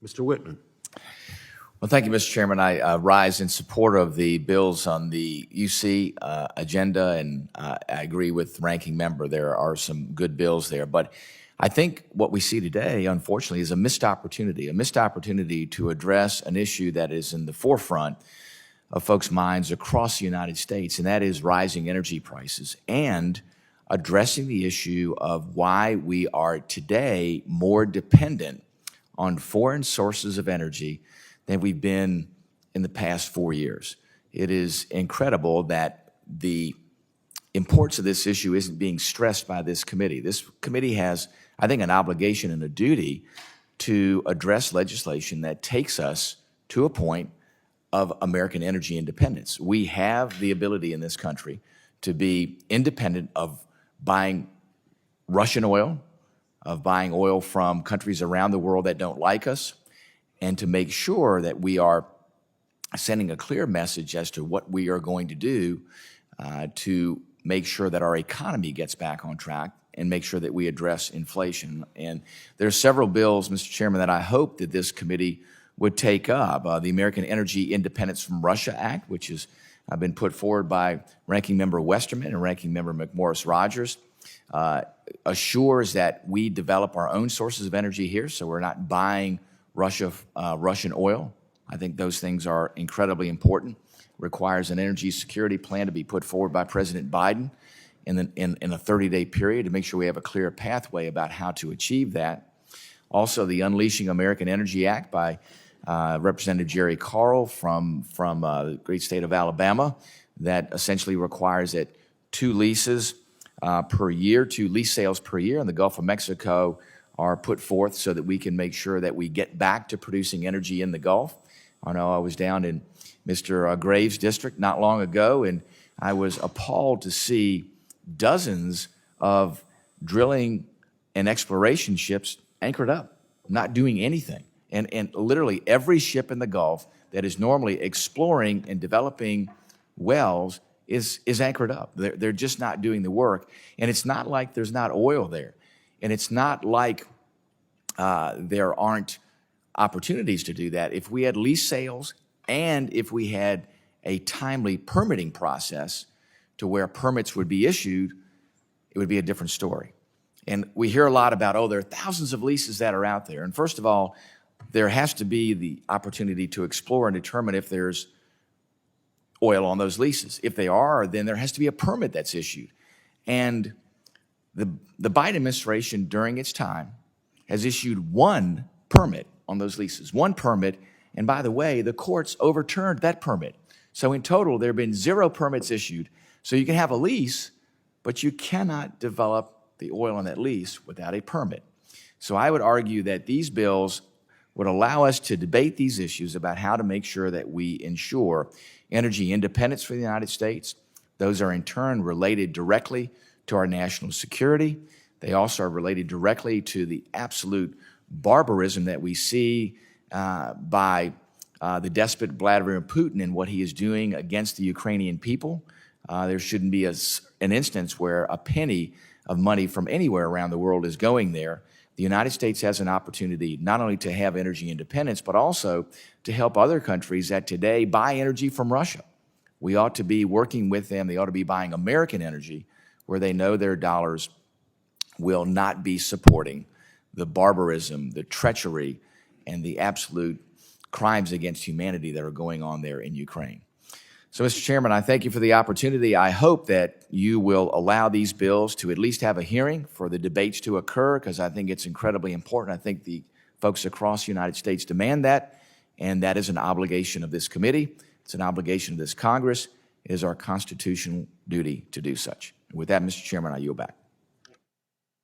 Mr. Wittman. Well, thank you, Mr. Chairman. I rise in support of the bills on the UC agenda, and I agree with Ranking Member. There are some good bills there. But I think what we see today, unfortunately, is a missed opportunity to address an issue that is in the forefront of folks' minds across the United States, and that is rising energy prices and addressing the issue of why we are today more dependent on foreign sources of energy than we've been in the past 4 years. It is incredible that the importance of this issue isn't being stressed by this committee. This committee has, I think, an obligation and a duty to address legislation that takes us to a point of American energy independence. We have the ability in this country to be independent of buying Russian oil, of buying oil from countries around the world that don't like us, and to make sure that we are sending a clear message as to what we are going to do to make sure that our economy gets back on track and make sure that we address inflation. And there's several bills, Mr. Chairman, that I hope that this committee would take up. The American Energy Independence from Russia Act, which has been put forward by Ranking Member Westerman and Ranking Member McMorris-Rogers, assures that we develop our own sources of energy here, so we're not buying Russian oil. I think those things are incredibly important. Requires an energy security plan to be put forward by President Biden in a 30-day period to make sure we have a clear pathway about how to achieve that. Also, the Unleashing American Energy Act by Representative Jerry Carl from the great state of Alabama, that essentially requires that 2 leases per year, 2 lease sales per year in the Gulf of Mexico are put forth so that we can make sure that we get back to producing energy in the Gulf. I know I was down in Mr. Graves' district not long ago, and I was appalled to see dozens of drilling and exploration ships anchored up, not doing anything. And literally every ship in the Gulf that is normally exploring and developing wells is anchored up. They're just not doing the work. And it's not like there's not oil there. And it's not like there aren't opportunities to do that. If we had lease sales and if we had a timely permitting process to where permits would be issued, it would be a different story. And we hear a lot about, oh, there are thousands of leases that are out there. And first of all, there has to be the opportunity to explore and determine if there's oil on those leases. If they are, then there has to be a permit that's issued. And the Biden administration, during its time, has issued 1 permit on those leases, 1 permit, and by the way, the courts overturned that permit. So in total, there have been 0 permits issued. So you can have a lease, but you cannot develop the oil on that lease without a permit. So I would argue that these bills would allow us to debate these issues about how to make sure that we ensure energy independence for the United States. Those are in turn related directly to our national security. They also are related directly to the absolute barbarism that we see by the despot Vladimir Putin and what he is doing against the Ukrainian people. There shouldn't be an instance where a penny of money from anywhere around the world is going there. The United States has an opportunity not only to have energy independence, but also to help other countries that today buy energy from Russia. We ought to be working with them. They ought to be buying American energy where they know their dollars will not be supporting the barbarism, the treachery, and the absolute crimes against humanity that are going on there in Ukraine. So, Mr. Chairman, I thank you for the opportunity. I hope that you will allow these bills to at least have a hearing for the debates to occur, because I think it's incredibly important. I think the folks across the United States demand that, and that is an obligation of this committee. It's an obligation of this Congress. It is our constitutional duty to do such. And with that, Mr. Chairman, I yield back.